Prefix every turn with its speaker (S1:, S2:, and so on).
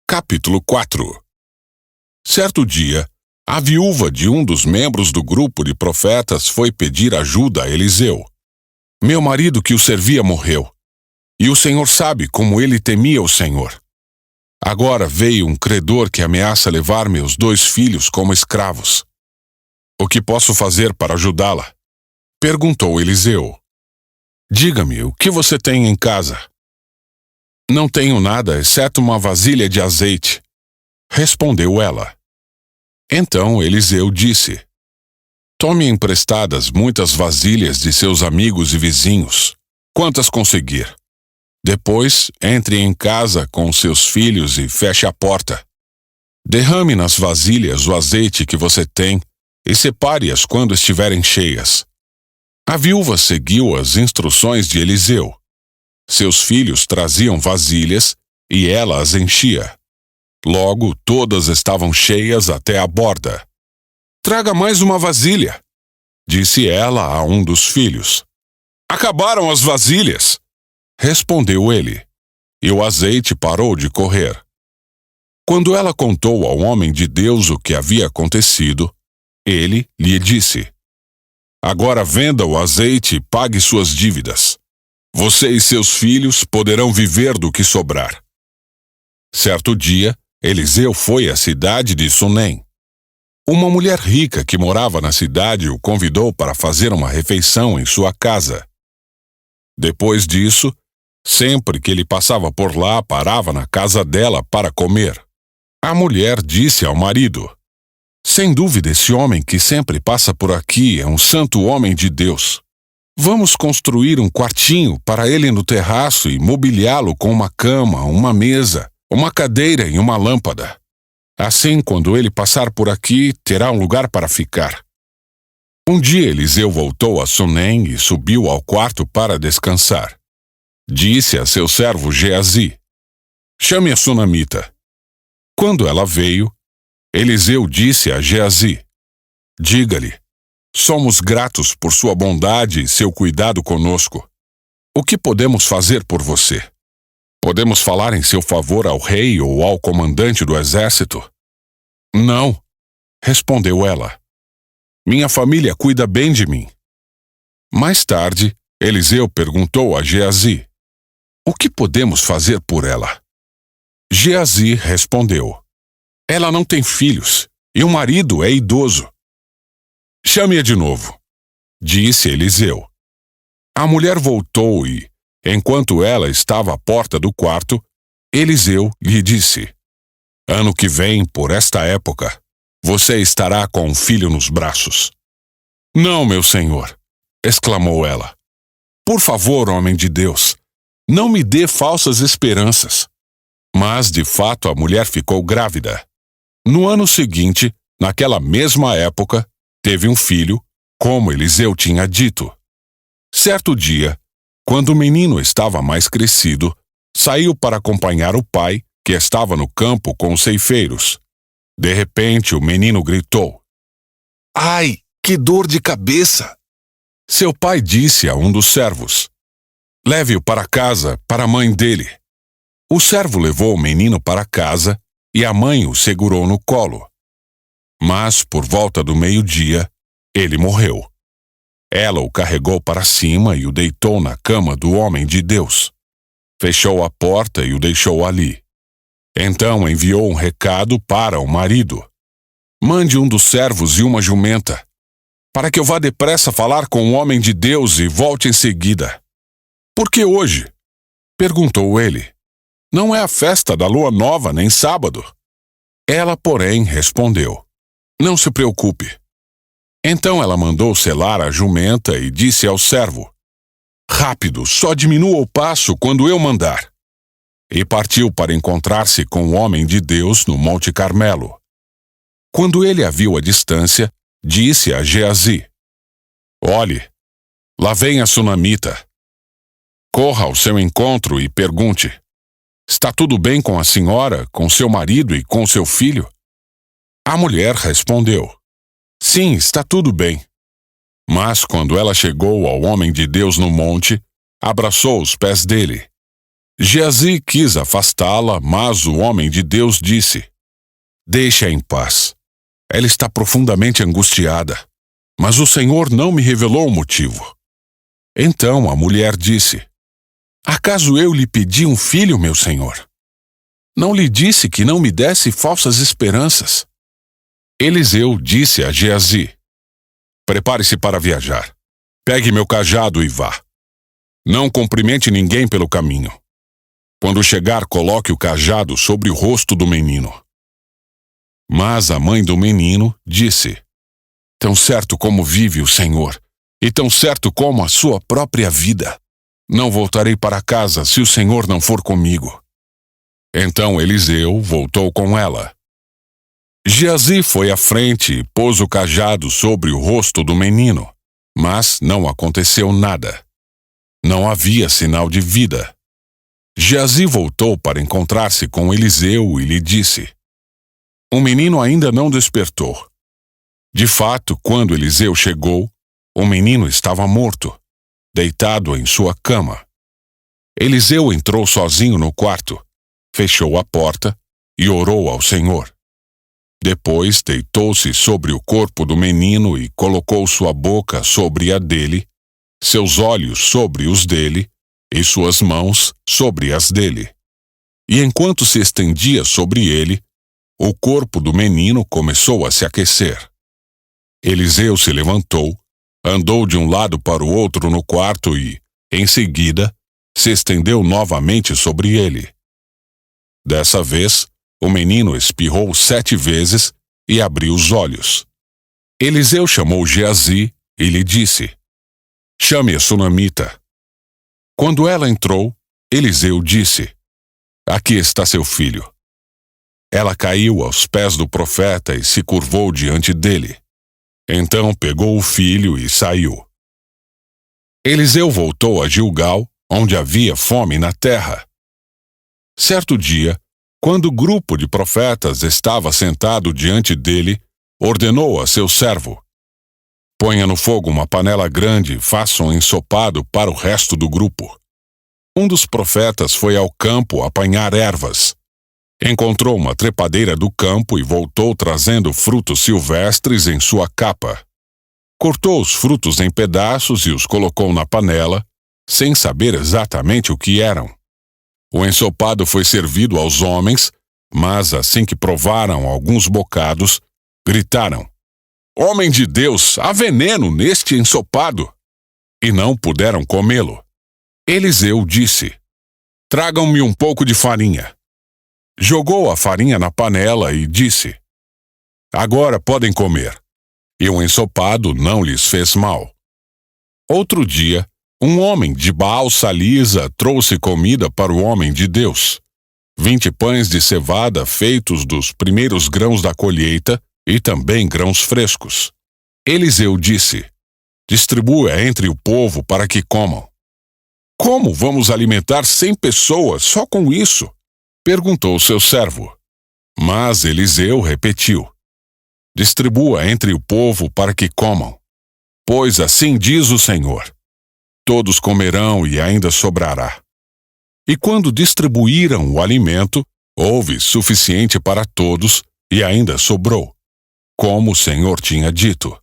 S1: Capítulo 4. Certo dia, a viúva de um dos membros do grupo de profetas foi pedir ajuda a Eliseu. Meu marido que o servia morreu, e o Senhor sabe como ele temia o Senhor. Agora veio um credor que ameaça levar meus 2 filhos como escravos. O que posso fazer para ajudá-la? Perguntou Eliseu. Diga-me, o que você tem em casa? Não tenho nada, exceto uma vasilha de azeite, respondeu ela. Então Eliseu disse: Tome emprestadas muitas vasilhas de seus amigos e vizinhos, quantas conseguir. Depois, entre em casa com seus filhos e feche a porta. Derrame nas vasilhas o azeite que você tem e separe-as quando estiverem cheias. A viúva seguiu as instruções de Eliseu. Seus filhos traziam vasilhas e ela as enchia. Logo, todas estavam cheias até a borda. Traga mais uma vasilha, disse ela a um dos filhos. Acabaram as vasilhas, respondeu ele, e o azeite parou de correr. Quando ela contou ao homem de Deus o que havia acontecido, ele lhe disse: Agora venda o azeite e pague suas dívidas. Você e seus filhos poderão viver do que sobrar. Certo dia, Eliseu foi à cidade de Sunem. Uma mulher rica que morava na cidade o convidou para fazer uma refeição em sua casa. Depois disso, sempre que ele passava por lá, parava na casa dela para comer. A mulher disse ao marido: Sem dúvida, esse homem que sempre passa por aqui é um santo homem de Deus. Vamos construir um quartinho para ele no terraço e mobiliá-lo com uma cama, uma mesa, uma cadeira e uma lâmpada. Assim, quando ele passar por aqui, terá um lugar para ficar. Um dia Eliseu voltou a Sunem e subiu ao quarto para descansar. Disse a seu servo Geazi: Chame a sunamita. Quando ela veio, Eliseu disse a Geazi: Diga-lhe: Somos gratos por sua bondade e seu cuidado conosco. O que podemos fazer por você? Podemos falar em seu favor ao rei ou ao comandante do exército? Não, respondeu ela. Minha família cuida bem de mim. Mais tarde, Eliseu perguntou a Geazi: O que podemos fazer por ela? Geazi respondeu: Ela não tem filhos e o marido é idoso. Chame-a de novo, disse Eliseu. A mulher voltou e, enquanto ela estava à porta do quarto, Eliseu lhe disse: Ano que vem, por esta época, você estará com um filho nos braços. Não, meu senhor, exclamou ela. Por favor, homem de Deus, não me dê falsas esperanças. Mas, de fato, a mulher ficou grávida. No ano seguinte, naquela mesma época, teve um filho, como Eliseu tinha dito. Certo dia, quando o menino estava mais crescido, saiu para acompanhar o pai, que estava no campo com os ceifeiros. De repente, o menino gritou: Ai, que dor de cabeça! Seu pai disse a um dos servos: Leve-o para casa, para a mãe dele. O servo levou o menino para casa e a mãe o segurou no colo. Mas, por volta do meio-dia, ele morreu. Ela o carregou para cima e o deitou na cama do homem de Deus. Fechou a porta e o deixou ali. Então enviou um recado para o marido: Mande um dos servos e uma jumenta, para que eu vá depressa falar com o homem de Deus e volte em seguida. Por que hoje? Perguntou ele. Não é a festa da lua nova, nem sábado. Ela, porém, respondeu: Não se preocupe. Então ela mandou selar a jumenta e disse ao servo: Rápido, só diminua o passo quando eu mandar. E partiu para encontrar-se com o homem de Deus no Monte Carmelo. Quando ele a viu à distância, disse a Geazi: Olhe, lá vem a sunamita. Corra ao seu encontro e pergunte: Está tudo bem com a senhora, com seu marido e com seu filho? A mulher respondeu: Sim, está tudo bem. Mas quando ela chegou ao homem de Deus no monte, abraçou os pés dele. Geazi quis afastá-la, mas o homem de Deus disse: Deixe-a em paz. Ela está profundamente angustiada, mas o Senhor não me revelou o motivo. Então a mulher disse: Acaso eu lhe pedi um filho, meu senhor? Não lhe disse que não me desse falsas esperanças? Eliseu disse a Geazi: Prepare-se para viajar. Pegue meu cajado e vá. Não cumprimente ninguém pelo caminho. Quando chegar, coloque o cajado sobre o rosto do menino. Mas a mãe do menino disse: Tão certo como vive o Senhor, e tão certo como a sua própria vida, não voltarei para casa se o Senhor não for comigo. Então Eliseu voltou com ela. Geazi foi à frente e pôs o cajado sobre o rosto do menino, mas não aconteceu nada. Não havia sinal de vida. Geazi voltou para encontrar-se com Eliseu e lhe disse: O menino ainda não despertou. De fato, quando Eliseu chegou, o menino estava morto, deitado em sua cama. Eliseu entrou sozinho no quarto, fechou a porta e orou ao Senhor. Depois deitou-se sobre o corpo do menino e colocou sua boca sobre a dele, seus olhos sobre os dele e suas mãos sobre as dele. E enquanto se estendia sobre ele, o corpo do menino começou a se aquecer. Eliseu se levantou, andou de um lado para o outro no quarto e, em seguida, se estendeu novamente sobre ele. Dessa vez, o menino espirrou 7 vezes e abriu os olhos. Eliseu chamou Geazi e lhe disse: Chame a sunamita. Quando ela entrou, Eliseu disse: Aqui está seu filho. Ela caiu aos pés do profeta e se curvou diante dele. Então pegou o filho e saiu. Eliseu voltou a Gilgal, onde havia fome na terra. Certo dia, quando o grupo de profetas estava sentado diante dele, ordenou a seu servo: Ponha no fogo uma panela grande e faça um ensopado para o resto do grupo. Um dos profetas foi ao campo apanhar ervas. Encontrou uma trepadeira do campo e voltou trazendo frutos silvestres em sua capa. Cortou os frutos em pedaços e os colocou na panela, sem saber exatamente o que eram. O ensopado foi servido aos homens, mas assim que provaram alguns bocados, gritaram: Homem de Deus, há veneno neste ensopado! E não puderam comê-lo. Eliseu disse: Tragam-me um pouco de farinha. Jogou a farinha na panela e disse: Agora podem comer. E o ensopado não lhes fez mal. Outro dia, um homem de Baal-Salisa trouxe comida para o homem de Deus: 20 pães de cevada feitos dos primeiros grãos da colheita e também grãos frescos. Eliseu disse: Distribua entre o povo para que comam. Como vamos alimentar 100 pessoas só com isso? Perguntou seu servo. Mas Eliseu repetiu: Distribua entre o povo para que comam. Pois assim diz o Senhor: Todos comerão e ainda sobrará. E quando distribuíram o alimento, houve suficiente para todos e ainda sobrou, como o Senhor tinha dito.